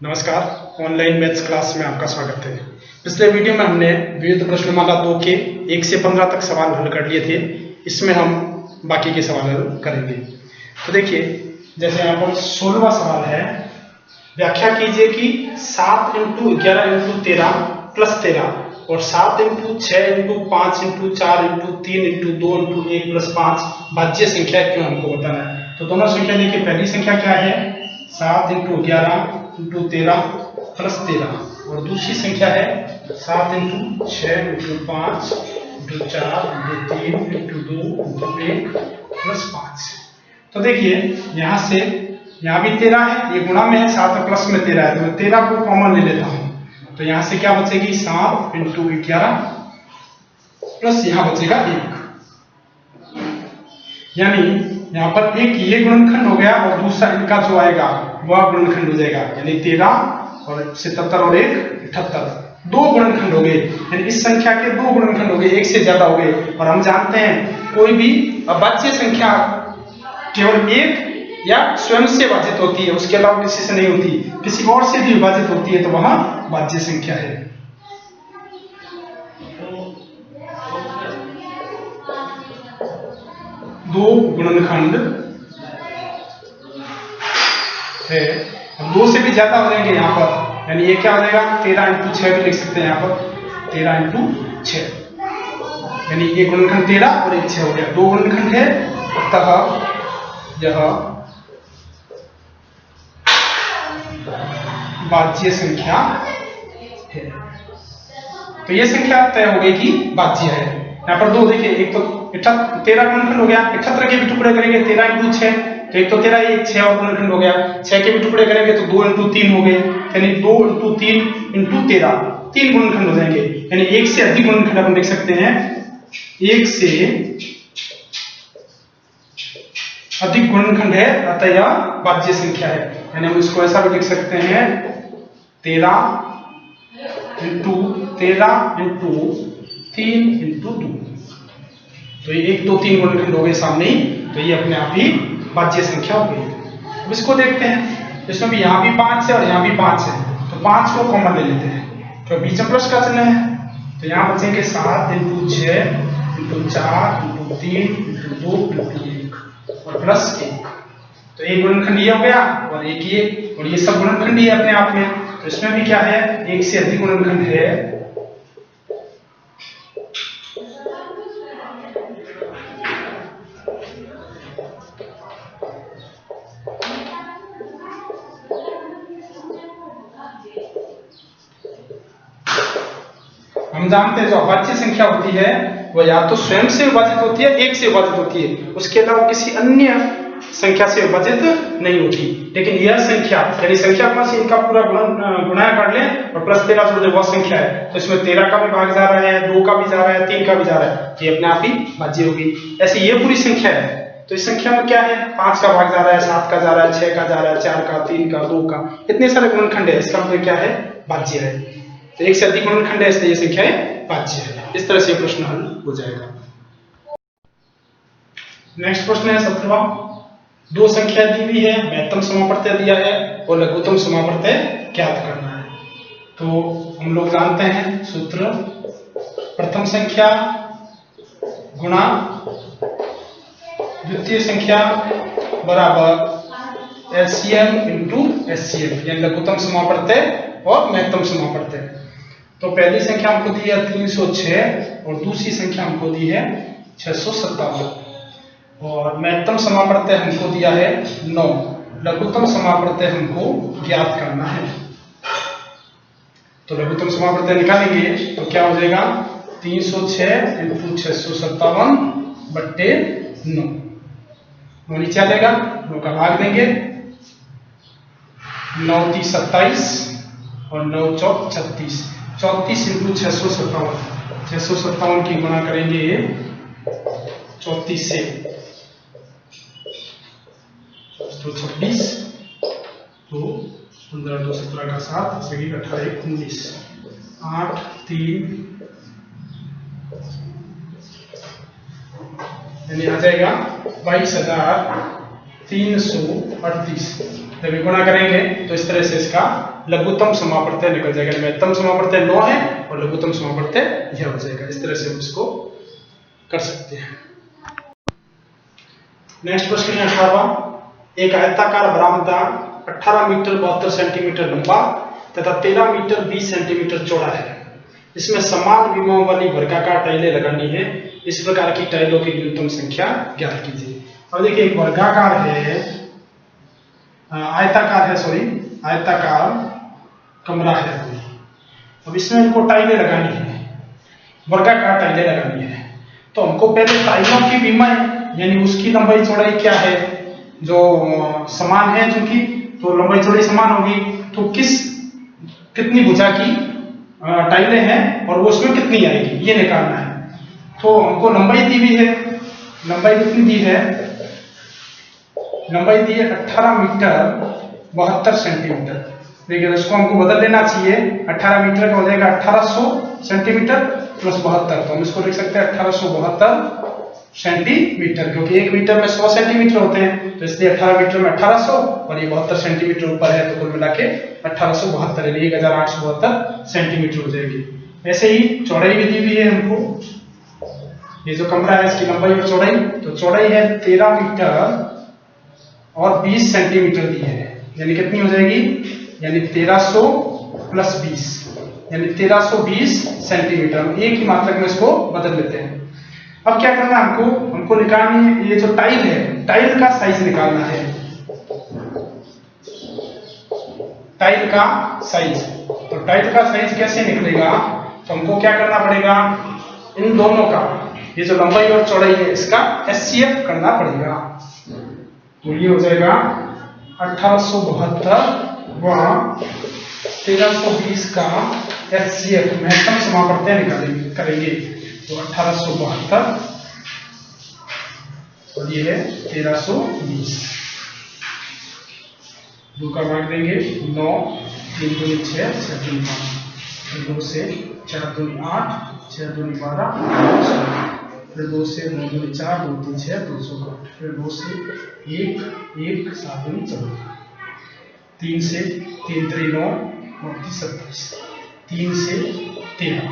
नमस्कार, online maths class में आपका स्वागत है। पिछले वीडियो में हमने विविध प्रश्नमाला 2 के 1 से 15 तक सवाल हल कर लिए थे। इसमें हम बाकी के सवाल हल करेंगे। तो देखिए, जैसे यहाँ पर 16वां सवाल है, व्याख्या कीजिए कि 7 × 11 × 13 प्लस 13 और 7 × 6 × 5 × 4 × 3 × 2 × 1 प्लस 5 भाज्य संख्या क्यों हमको बताना है। तो दोनों संख्या देखिए, पहली संख्या क्या है 7 × 11 × 13 प्लस 13 और दूसरी संख्या है 7 × 6 × 5 × 4 × 3 × 2 × 1 प्लस 5। तो देखिए, यहाँ से यहाँ भी 13 है, ये गुणा में है, 7 प्लस में 13 है, तो मैं 13 को कॉमन ले लेता हूँ। तो यहाँ से क्या बचेगी 7 × 11 प्लस यहाँ बचेगा 1, यानी यहाँ पर एक ये गुणनखंड हो गया और दूसरा इनका जो आएगा वह गुणनखंड हो जाएगा, यानी 13 और 77 और 1 78, दो गुणनखंड हो गए। यानी इस संख्या के दो गुणनखंड हो गए, एक से ज्यादा हो गए। और हम जानते हैं कोई भी अभाज्य संख्या केवल एक या स्वयं से विभाजित होती है, उसके अलावा किसी से नहीं होती। किसी और से भी विभाजित होती है तो वह भाज्य संख्या है। दो गुणनखंड है, दो से भी ज्यादा हो जाएंगे यहाँ पर, यानी ये क्या हो जाएगा 13 × 6 भी लिख सकते हैं यहाँ पर, 13 × 6, यानी ये गुणनखंड 13 और एक 6 हो गया, दो गुणनखंड है, अतः यह भाज्य संख्या है। तो ये संख्या तय हो गई कि भाज्य है। यहाँ पर दो देखिए, एक तो 13 गुणनखंड हो गया, 78 के भी टुकड़े करेंगे 13 × 6, तो एक तो 13 एक 6 और गुणनखंड हो गया, 6 के भी टुकड़े करेंगे तो 2 × 3 हो गए, यानी 2 × 3 × 13 3 गुणनखंड हो जाएंगे। यानी एक से अधिक गुणनखंड अपन देख सकते हैं, एक से अधिक गुणनखंड है, अतः यह भाज्य संख्या है। यानी हम इसको ऐसा भी लिख सकते हैं 13 × 3 × 2, तो ये 1 2 3 गुणनखंड हो गए सामने ही, तो ये अपने आप ही भाज्य संख्या हो गई। अब इसको देखते हैं, इसमें भी यहाँ भी 5 है और यहाँ भी 5 है, तो 5 को कॉमन ले लेते हैं, तो बीच में प्लस का चिन्ह है, तो यहाँ बचेंगे 7 × 6 × 4 × 3 × 2 × 1 और प्लस 1। तो एक गुणनखंड ये हो गया और एक ये, और ये सब गुणनखंड ही है अपने आप में। तो इसमें भी क्या है, एक से अधिक गुणनखंड है, हम जानते हैं जो अभाज्य संख्या होती है वह या तो स्वयं से विभाजित होती है, एक से विभाजित होती है, उसके अलावा किसी अन्य संख्या से विभाजित नहीं होती। लेकिन यह संख्या, यानी संख्या में से इनका पूरा गुणा कर लें और प्लस 13 जोड़ दें, वह संख्या है। तो इसमें 13 का भी भाग जा रहा है, 2 का भी जा रहा है, 3 का भी जा रहा है, ये अपने आप ही भाज्य होगी। ऐसे ये पूरी संख्या है, तो इस संख्या में क्या है 5 का भाग जा रहा है, 7 का जा रहा है, 6 का जा रहा है, 4 का, 3 का, 2 का, इतने सारे गुणनखंड है, इसका मतलब क्या है भाज्य है। तो एक से अधिक गुणनखंड है, इसलिए ये संख्या भाज्य है। इस तरह से प्रश्न हल हो जाएगा। नेक्स्ट प्रश्न है 17वां, दो संख्या दी हुई है, महत्तम समापवर्तय दिया है और लघुत्तम समापवर्तय ज्ञात करना है। तो हम लोग जानते हैं सूत्र, प्रथम संख्या गुणा द्वितीय संख्या बराबर एलसीएम × एचसीएफ, यानी लघुत्तम समापवर्तय और महत्तम समापवर्तय। तो पहली संख्या हमको दी है 306 और दूसरी संख्या हमको दी है 657 और महत्तम समापवर्तय हमको दिया है 9, लघुत्तम समापवर्तय हमको ज्ञात करना है। तो लघुत्तम समापवर्तय निकालेंगे तो क्या हो जाएगा 306 × 657 बट्टे 9, नीचे आ जाएगा, 9 का भाग देंगे, 9 × 3 = 27 और 9 × 4 = 36, 34 × 657, 657 की गुणा करेंगे 34 से तो 26, तो 15 2 17 का 7, 18 1 19, 8 3, यानी आ जाएगा 22,338। जब ये गुणा करेंगे तो इस तरह से इसका लघुत्तम समापवर्तय निकल जाएगा। महत्तम समापवर्तय 9 है और लघुत्तम समापवर्तय यह हो जाएगा। इस तरह से हम इसको कर सकते हैं। नेक्स्ट प्रश्न है 18वां। एक आयताकार बरामदा 18 मीटर 72 सेंटीमीटर लंबा तथा 13 मीटर 20 सेंटीमीटर चौड़ा है। इसमें समान विमाओं वाली वर्गाकार टाइलें लगानी है। इस प्रकार की टाइलों की न्यूनतम संख्या ज्ञात कीजिए। अब देखिए एक वर्गाकार है, आयताकार कमरा है। अब इसमें इनको टाइलें लगानी है, वर्गाकार टाइलें लगानी है। तो हमको पहले टाइलों की विमाएं यानी उसकी लंबाई चौड़ाई क्या है, जो समान है चूंकि, तो लंबाई चौड़ाई समान होगी। तो कितनी भुजा की टाइलें हैं और वो उसमें कितनी आएगी ये निकालना है। तो हमको लंबाई दी हुई है, लंबाई कितनी दी है, लंबाई दी है 18 मीटर 72 सेंटीमीटर। देखिए इसको हमको बदल लेना चाहिए, 18 मीटर का हो जाएगा 1800 सेंटीमीटर प्लस 72। तो हम इसको लिख सकते हैं 1872 सेंटीमीटर, क्योंकि 1 मीटर में 100 सेंटीमीटर होते हैं, तो इसलिए 18 मीटर में 1800 और ये 72 सेंटीमीटर ऊपर है, तो कुल मिला के 1872 यानी 1872 सेंटीमीटर हो जाएगी। ऐसे ही चौड़ाई भी दी हुई है हमको, ये जो कमरा है इसकी लंबाई और चौड़ाई, तो चौड़ाई है 13 मीटर और 20 सेंटीमीटर दी है, यानी कितनी हो जाएगी, यानी 1300 प्लस 20 यानी 1320 सेंटीमीटर। एक ही मात्रक में इसको बदल लेते हैं। अब क्या करना है हमको निकालनी है, ये जो टाइल है, टाइल का साइज निकालना है, टाइल का साइज। तो टाइल का साइज कैसे निकलेगा, तो हमको क्या करना पड़ेगा, इन दोनों का, ये जो लंबाई और चौड़ाई है इसका एचसीएफ करना पड़ेगा। तो ये हो जाएगा 1872 व 1320 का एचसीएफ महत्तम समापवर्तय करेंगे। तो 1872 और ये है 1320, 2 का भाग देंगे 9, 3 दूनी 6, 6 दूनी 5, फिर 2 से 4 दूनी 8, 6 दूनी 12, फिर 2 से 9 दूनी 4, 2 3 6, 216, फिर 2 से 1 1 7 दूनी 14, 3 से 3 3 9 और 27, 3 से 13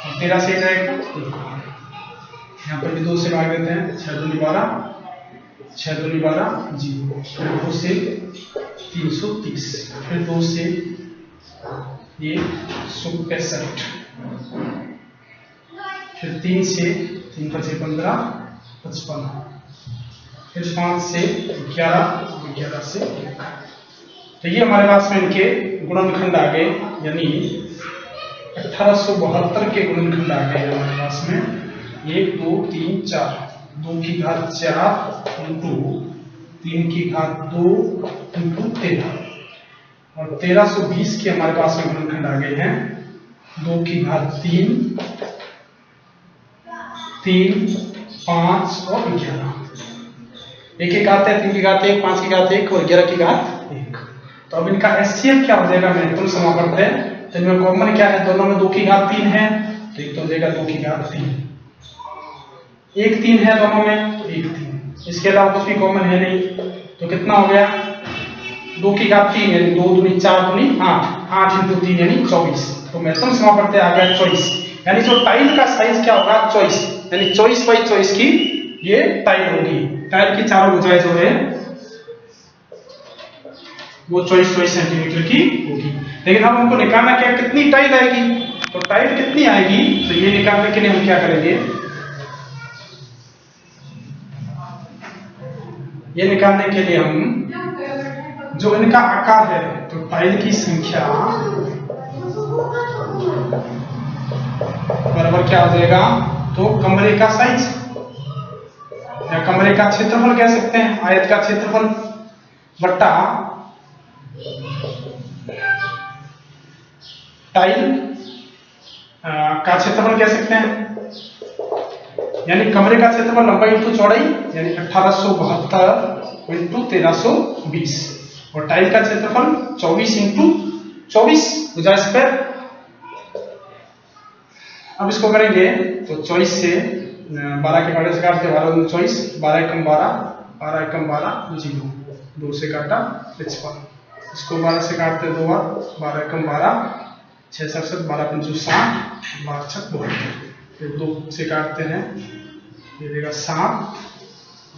और 13 से जाएगा। यहाँ पर भी 2 से भाग देते हैं, 6 दूनी 12, 6 दूनी 12 0, फिर 2 से 330, फिर 2 से 165, फिर 3 से 3 5 15 55, फिर 5 से 11 11 से 1। तो ये हमारे पास में इनके गुणनखंड आ गए, यानी 1872 के गुणनखंड आ गए हमारे पास में। 1 2 3 4, 2 की घात 4 इंटू 3 की घात 2 इंटू 13 और 1320 के हमारे पास में गुणनखंड आ गए हैं। 2 की घात 3 3 5 और 11, एक एक आते हैं, 3 की घात 1, 5 की घात 1 और 11 की घात 1। तो अब इनका एचसीएफ क्या हो जाएगा, महत्तम समापवर्तय। तो इनमें कॉमन क्या है, दोनों में 2 की घात 3 है, तो एक तो हो जाएगा 2 की घात 3, 1 3 है दोनों में, तो 1 3, इसके अलावा कुछ भी कॉमन है नहीं। तो कितना हो गया, 2 की घात 3 यानी 2 दूनी 4 दूनी 8, 8 इंटू 3 यानी 24। तो महत्तम समापवर्तय आ गया 24, यानी जो टाइल का साइज क्या होगा 24, यानी 24 बाई 24 की ये टाइल होगी। टाइल की चारों भुजाएं जो है वो 24 सेंटीमीटर की होगी। लेकिन अब हमको निकालना क्या, कितनी टाइल आएगी, तो टाइल कितनी आएगी, तो ये निकालने के लिए हम क्या करेंगे, ये निकालने के लिए हम जो इनका आकार है, तो टाइल की संख्या बराबर क्या हो जाएगा, तो कमरे का साइज या कमरे का क्षेत्रफल कह सकते हैं, आयत का क्षेत्रफल बट्टा टाइल का क्षेत्रफल कह सकते हैं। यानी कमरे का क्षेत्रफल लंबाई इंटू चौड़ाई, यानी 1872 इंटू 1320 और टाइल का क्षेत्रफल 24 इंटू 24 भुजा स्क्वायर। अब इसको करेंगे तो 24 से 12 के काटे से काटते 12 24, 12 एकम 12, 12 एकम 12 0, 2 से काटा 55। इसको 12 से काटते हैं 2 बार, 12 कम 12, 6 67, 12 पंचू 60, 12 छक 72, फिर 2 से काटते हैं, ये देगा 7,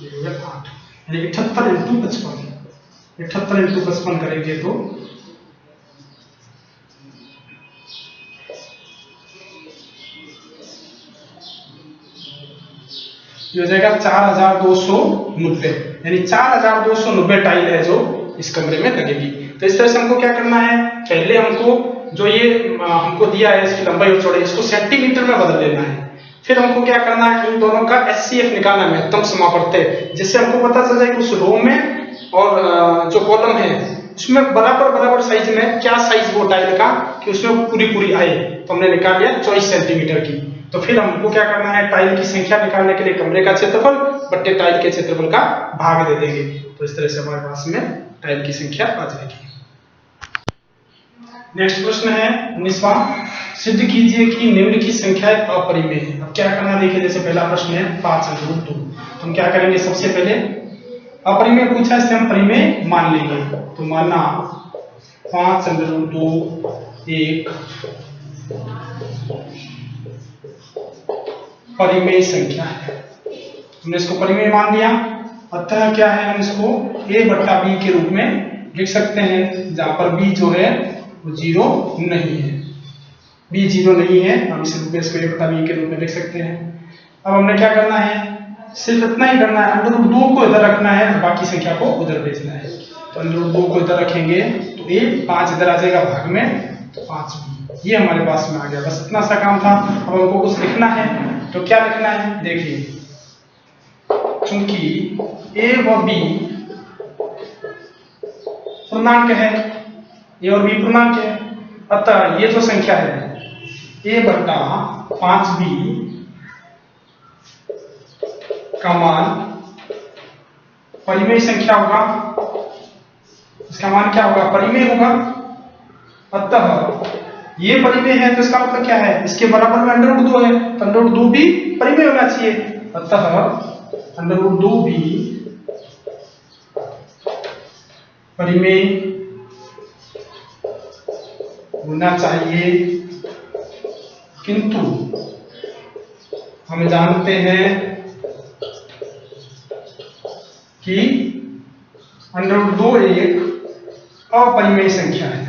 ये देगा 8, यानी 78 इंटू 55, 78 इंटू 55 करेंगे तो ये हो जाएगा 4290, यानी 4290 टाइल है जो इस कमरे में लगेगी। तो इस तरह से हमको क्या करना है, पहले हमको जो ये हमको दिया है इसकी लंबाई और चौड़ाई, इसको सेंटीमीटर में बदल लेना है। फिर हमको क्या करना है, इन दोनों का HCF निकालना है, महत्तम समापवर्त्य, जिससे हमको पता चल जाए कि उस रो में और जो कॉलम है उसमें बराबर साइज में क्या साइज वो टाइल का कि उसमें पूरी आए। तो हमने निकाल लिया 24 सेंटीमीटर की। तो फिर हमको क्या करना है, टाइल की संख्या निकालने के लिए कमरे का क्षेत्रफल बट्टे टाइल के क्षेत्रफल का भाग दे देंगे। तो इस तरह से हमारे पास में टाइल की संख्या आ जाएगी। नेक्स्ट प्रश्न है 19वां, सिद्ध कीजिए कि निम्न की संख्याएं अपरिमेय है। अब क्या करना देखिए, जैसे पहला प्रश्न है 5√2, तो हम क्या करेंगे, सबसे पहले अपरिमेय पूछा, इससे हम परिमेय मान लेंगे। तो माना 5√2 एक परिमेय संख्या है, हमने इसको परिमेय मान लिया। अतः क्या है, हम इसको a बट्टा b के रूप में लिख सकते हैं, जहां पर b जो है वो 0 नहीं है, b 0 नहीं है, हम इस रूप में इसको a बट्टा b के रूप में लिख सकते हैं। अब हमने क्या करना है, सिर्फ इतना ही करना है, √2 को इधर रखना है, बाकी संख्या को उधर भेजना है। तो √2 को इधर रखेंगे तो a 5 इधर आ जाएगा भाग में, तो 5b, ये हमारे पास में आ गया। बस इतना सा काम था। अब हमको कुछ लिखना है, तो क्या लिखना है, देखिए, चूंकि a व b पूर्णांक है, a और b पूर्णांक है, अतः ये जो संख्या है a बट्टा 5b का मान परिमेय संख्या होगा। इसका मान क्या होगा, परिमेय होगा। अतः ये परिमेय है, तो इसका मतलब क्या है, इसके बराबर में √2 है, तो √2 भी परिमेय होना चाहिए। अतः √2 भी परिमेय होना चाहिए, किंतु हम जानते हैं कि √2 एक अपरिमेय संख्या है।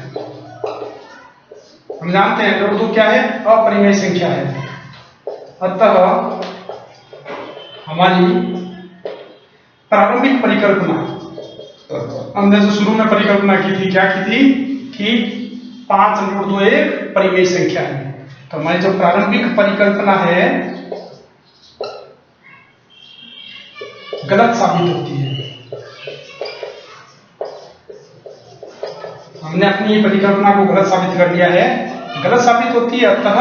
हम जानते हैं √2 क्या है, अपरिमेय संख्या है। अतः हमारी प्रारंभिक परिकल्पना, हमने जो शुरू में परिकल्पना की थी, क्या की थी कि 5√2 एक परिमेय संख्या है। तो हमारी जो प्रारंभिक परिकल्पना है गलत साबित होती है। हमने अपनी परिकल्पना को गलत साबित कर दिया है, गलत साबित होती है। अतः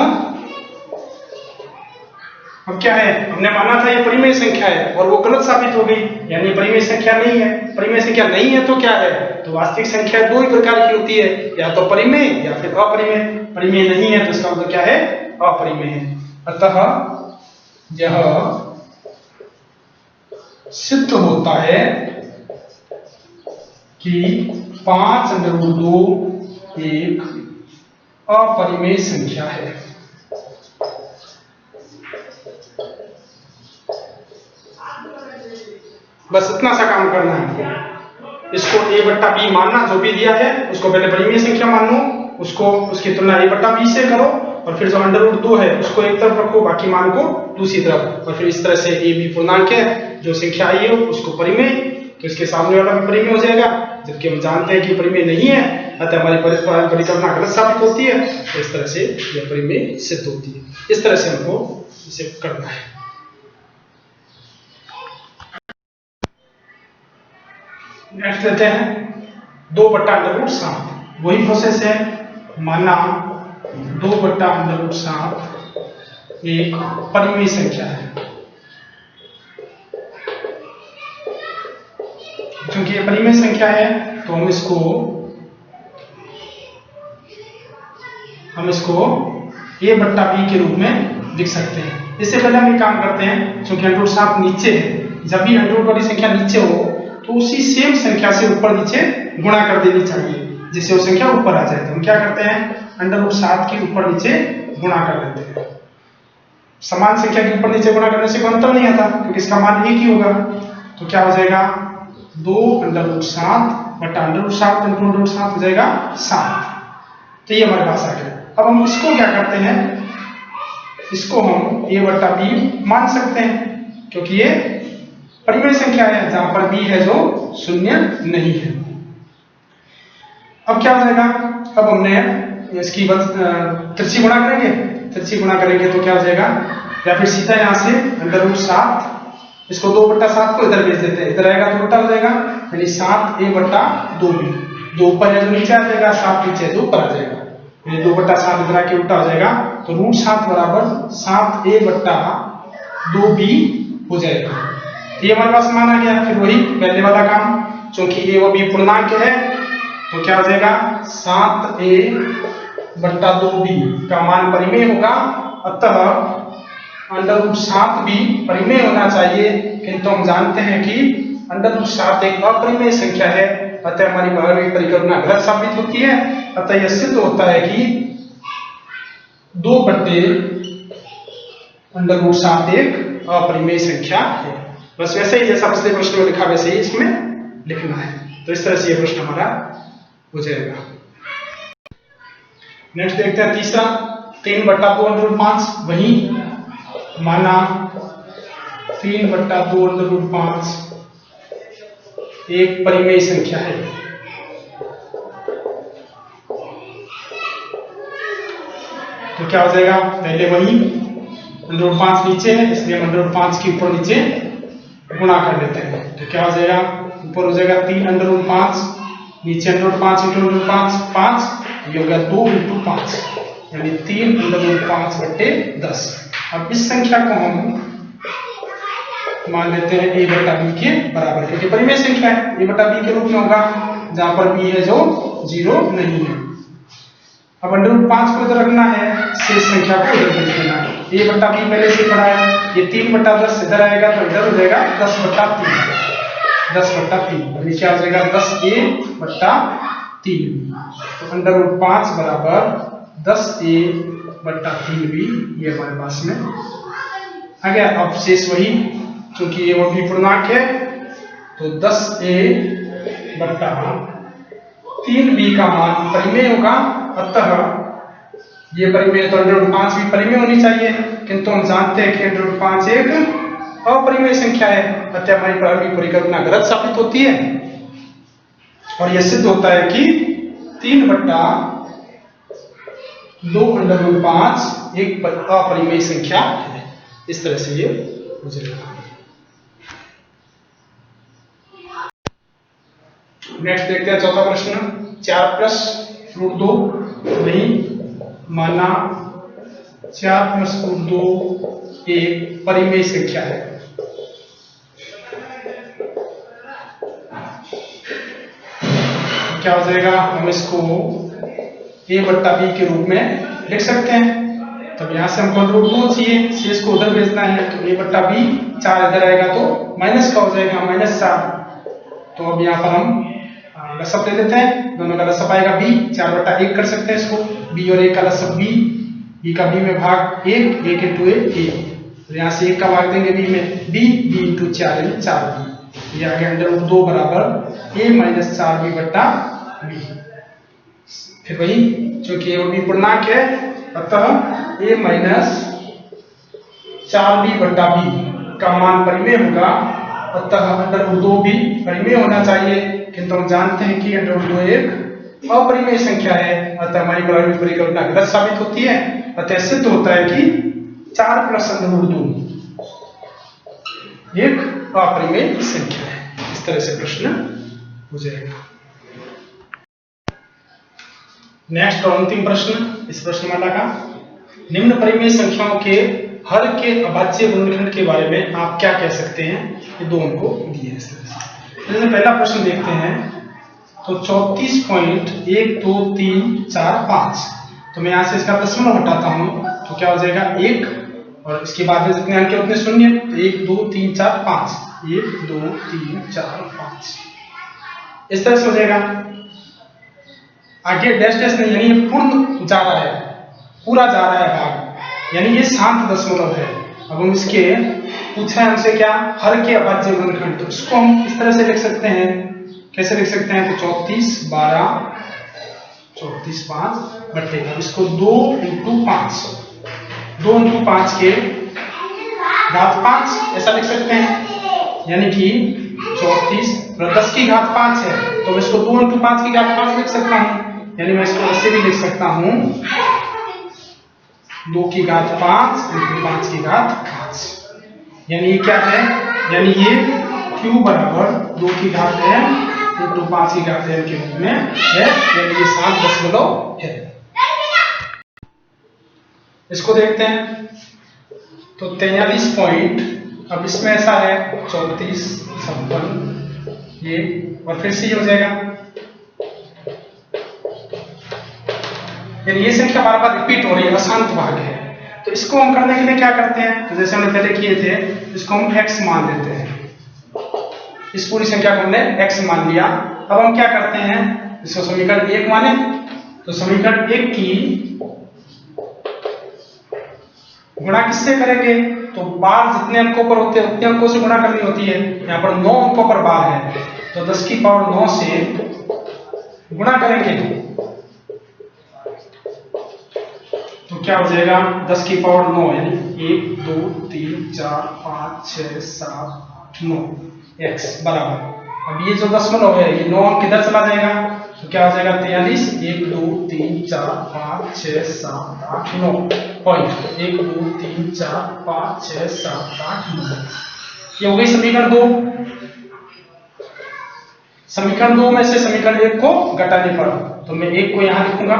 अब क्या है, हमने माना था ये परिमेय संख्या है और वो गलत साबित हो गई, यानी परिमेय संख्या नहीं है। परिमेय संख्या नहीं है तो क्या है, तो वास्तविक संख्या दो ही प्रकार की होती है, या तो परिमेय या फिर अपरिमेय। परिमेय नहीं है तो इसका मतलब क्या है, अपरिमेय है। अतः यह सिद्ध होता है कि 5√2 एक अपरिमेय संख्या है। बस इतना सा काम करना है, इसको a बट्टा b मानना, जो भी दिया है उसको पहले परिमेय संख्या मान लो, उसको उसकी तुलना a बट्टा b से करो, और फिर जो √2 है उसको एक तरफ रखो, बाकी मान को दूसरी तरफ, और फिर इस तरह से a b पूर्णांक है, जो संख्या आई है उसको परिमेय, तो इसके सामने वाला भी परिमेय हो जाएगा, जबकि हम जानते हैं कि परिमेय नहीं है। अतः हमारी परिकल्पना गलत साबित होती है, तो इस तरह से यह परिमेय सिद्ध होती है। इस तरह से हमको इसे करना है। नेक्स्ट लेते हैं 2 बट्टा √7, वही प्रोसेस है। माना 2 बट्टा √7 एक परिमेय संख्या है। क्योंकि ये परिमेय संख्या है तो हम इसको a बट्टा b के रूप में लिख सकते हैं। इससे पहले हम ये काम करते हैं, क्योंकि √7 नीचे है, जब भी √2 वाली संख्या नीचे हो तो उसी सेम संख्या से ऊपर नीचे गुणा कर देनी चाहिए। जिससे वो संख्या ऊपर आ जाए। तो हम क्या करते हैं, √7 की ऊपर नीचे गुणा कर देते हैं। समान संख्या के ऊपर नीचे गुणा करने से कोई अंतर नहीं आता, क्योंकि इसका मान एक ही होगा। तो क्या हो जाएगा, 2√7 बटा √7 इंटू √7 हो जाएगा 7। तो ये हमारे पास आ गया। अब हम इसको क्या करते हैं, इसको हम a बटा b मान सकते हैं, क्योंकि ये परिमेय संख्या है जहां पर b है जो शून्य नहीं है। अब क्या हो जाएगा, अब हमने इसकी तिरछी गुणा करेंगे, तिरछी गुणा करेंगे तो क्या हो जाएगा, या फिर सीधा यहाँ से √7 इसको 2/7 को इधर भेज देते हैं, इधर आएगा तो उल्टा हो जाएगा, यानी 7a बटा 2b। 2 ऊपर है जो नीचे आ जाएगा, 7 नीचे है जो ऊपर आ जाएगा, यानी 2/7 इधर आके उल्टा हो जाएगा। तो √7 बराबर 7a बटा 2b हो जाएगा। तो ये हमारे पास मान आ गया। फिर वही पहले वाला काम, क्योंकि a और b पूर्णांक है तो क्या हो जाएगा, 7a बटा 2b का मान परिमेय होगा, अतः √7 भी परिमेय होना चाहिए। किंतु हम जानते हैं कि √7 एक अपरिमेय संख्या है, अतः हमारी भावी परिकल्पना गलत साबित होती है। अतः यह सिद्ध होता है कि 2/√7 एक अपरिमेय संख्या है। बस वैसे ही जैसा पिछले प्रश्न में लिखा वैसे ही इसमें लिखना है। तो इस तरह से यह प्रश्न हमारा हो जाएगा। नेक्स्ट देखते हैं तीसरा, 3/2√5। वही माना 3/2√5 एक परिमेय संख्या है। तो क्या हो जाएगा, पहले वही √5 नीचे है, इसलिए हम √5 के ऊपर नीचे गुणा कर लेते हैं। तो क्या हो जाएगा, ऊपर हो जाएगा 3√5, नीचे √5 इंटू √5 5, ये हो गया 2 इंटू 5, यानी 3√5/10। अब इस संख्या को हम मान लेते हैं a बटा b के बराबर, क्योंकि परिमेय संख्या है, a बटा b के रूप में होगा जहां पर b है जो 0 नहीं है। अब √5 को इधर रखना है, शेष संख्या को इधर भेज देना है। a बटा b पहले से पढ़ा है, ये 3/10 इधर आएगा तो इधर हो जाएगा 10/3, 10/3, और क्या हो जाएगा 10a बटा 3। तो √5 बराबर 10a बटा 3b, ये हमारे पास में आ गया। अब शेष वही, क्योंकि ये वो भी पूर्णांक है, तो 10a बटा 3b का मान परिमेय होगा, अतः ये परिमेय, तो √5 भी परिमेय होनी चाहिए। किंतु हम जानते हैं कि √5 एक अपरिमेय संख्या है, अतः हमारी प्रारंभिक परिकल्पना गलत साबित होती है। और यह सिद्ध होता है कि 3/2√5 एक अपरिमेय संख्या है। इस तरह से ये हो जाएगा। नेक्स्ट देखते हैं चौथा प्रश्न, 4+√2। वही माना 4+√2 एक परिमेय संख्या है। क्या हो जाएगा, हम इसको a बटा b के रूप में लिख सकते हैं। तब यहां से हमको √2 चाहिए, शेष को उधर भेजना है, तो a बटा b, 4 इधर आएगा तो माइनस का हो जाएगा, -4। तो अब यहाँ पर हम लसअप ले लेते हैं, दोनों का लसअप आएगा b, 4/1 कर सकते हैं इसको, b और a का लसअप b का b में भाग 1, 1 इंटू a, तो यहाँ से 1 का भाग देंगे b में, b इंटू 4 यानी 4b। ये आ गया √2 बराबर a - 4b बटा b। फिर वही, चूंकि a और b पूर्णांक है, अतः a - 4b बटा b का मान परिमेय होगा, अतः √2 भी परिमेय होना चाहिए। किंतु हम जानते हैं कि √2 एक अपरिमेय संख्या है, अतः हमारी प्रारंभिक परिकल्पना गलत साबित होती है। अतः सिद्ध होता है कि 4+√2 एक अपरिमेय संख्या है। इस तरह से प्रश्न हो जाएगा। नेक्स्ट और अंतिम प्रश्न इस प्रश्नमाला का, निम्न परिमेय संख्याओं के हर के अभाज्य गुणनखंड के बारे में आप क्या कह सकते हैं? ये दो हमको दिए हैं। जैसे पहला प्रश्न देखते हैं, तो 34.12345, तो मैं यहाँ से इसका दशमलव हटाता हूँ, तो क्या हो जाएगा 1, और इसके बाद में जितने अंक उतने शून्य, तो 1 2 3 4 5, 1 2 3 4 5, इस तरह से हो जाएगा। आगे डैश डैश नहीं, यानी ये पूर्ण जा रहा है, पूरा जा रहा है भाग, यानी ये शांत दशमलव है। अब हम इसके पूछा है हमसे क्या, हर के अभाज्य घनखंड, तो इसको हम इस तरह से लिख सकते हैं, कैसे लिख सकते हैं, तो 34 12 34 5 बटे, अब इसको 2 × 5 2 × 5 के घात 5 ऐसा लिख सकते हैं, यानी कि 34 और 10 की घात 5 है, तो मैं इसको 2 × 5 की घात 5 लिख सकता हूँ, यानी मैं इसको ऐसे भी लिख सकता हूँ 2 की घात 5 × 5 की घात 5, यानी ये क्या है, यानी ये q बराबर 2 की घात m × 5 की घात m के रूप में है, यानी ये 7 दशमलव है। इसको देखते हैं, तो 43 पॉइंट, अब इसमें ऐसा है 34 56 ये, और फिर से ये हो जाएगा, यानी ये संख्या बार बार रिपीट हो रही है, अशांत भाग है। तो इसको हम करने के लिए क्या करते हैं, तो जैसे हमने पहले किए थे, इसको हम x मान लेते हैं, इस पूरी संख्या को हमने x मान लिया। अब हम क्या करते हैं, इसको समीकरण 1 माने, तो समीकरण 1 की गुणा किससे करेंगे, तो बार जितने अंकों पर होते हैं उतने अंकों से गुणा करनी होती है, यहाँ पर 9 अंकों पर बार है, तो 10 की पावर 9 से गुणा करेंगे, तो क्या हो जाएगा, 10 की पावर 9 यानी 1 2 3 4 5 6 7 8 9 x बराबर, अब ये जो दशमलव है ये 9 किधर चला जाएगा, तो क्या हो जाएगा 43 1 2 3 4 5 6 7 8 9 पॉइंट 1 2 3 4 5 6 7 8 9, ये हो गई समीकरण 2। समीकरण 2 में से समीकरण 1 को घटाने पर, तो मैं 1 को यहाँ लिखूंगा,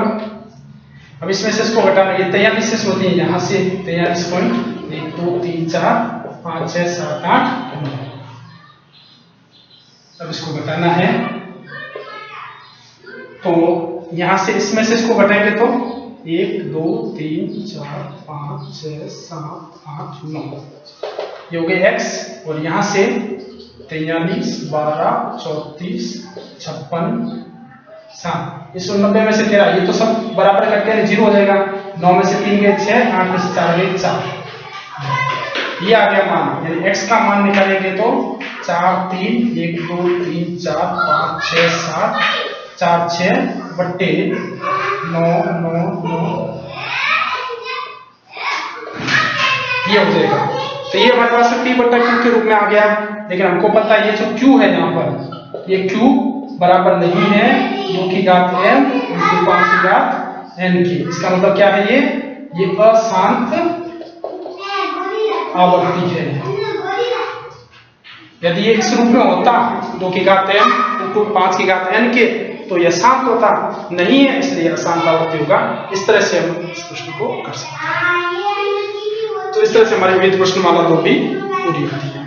अब इसमें से इसको घटाना, ये 43 से होती है, यहाँ से 43 पॉइंट 1 2 3 4 5 6 7 8 9, अब इसको घटाना है, तो यहां से इसमें से इसको घटाएंगे तो 1 2 3 4 5 6 7 8 9, ये हो गए x, और यहां से 43 12 34 56 7, इस 90 में से 13, ये तो सब बराबर करके 0 हो जाएगा, 9 में से 3 गए 6, 8 में से 4 गए 4, ये आ गया मान, यानी x का मान निकालेंगे तो 4 3 1 2 3 4 5 6 7 4 6 बट्टे 9 9 9, ये हो जाएगा, तो ये हमारे पास p बट्टा q के रूप में आ गया। लेकिन हमको पता है ये जो q है यहाँ पर, ये q बराबर नहीं है 2 की घात m × 5 की घात n की, इसका मतलब क्या है, ये अशांत आवर्ती है। यदि ये इस रूप में होता 2 की घात m × 5 की घात n के, तो यह शांत होता, नहीं है इसलिए अशांत आवर्ती होगा। इस तरह से हम इस प्रश्न को कर सकते हैं। तो इस तरह से हमारी विविध प्रश्नमाला 2 भी पूरी होती है।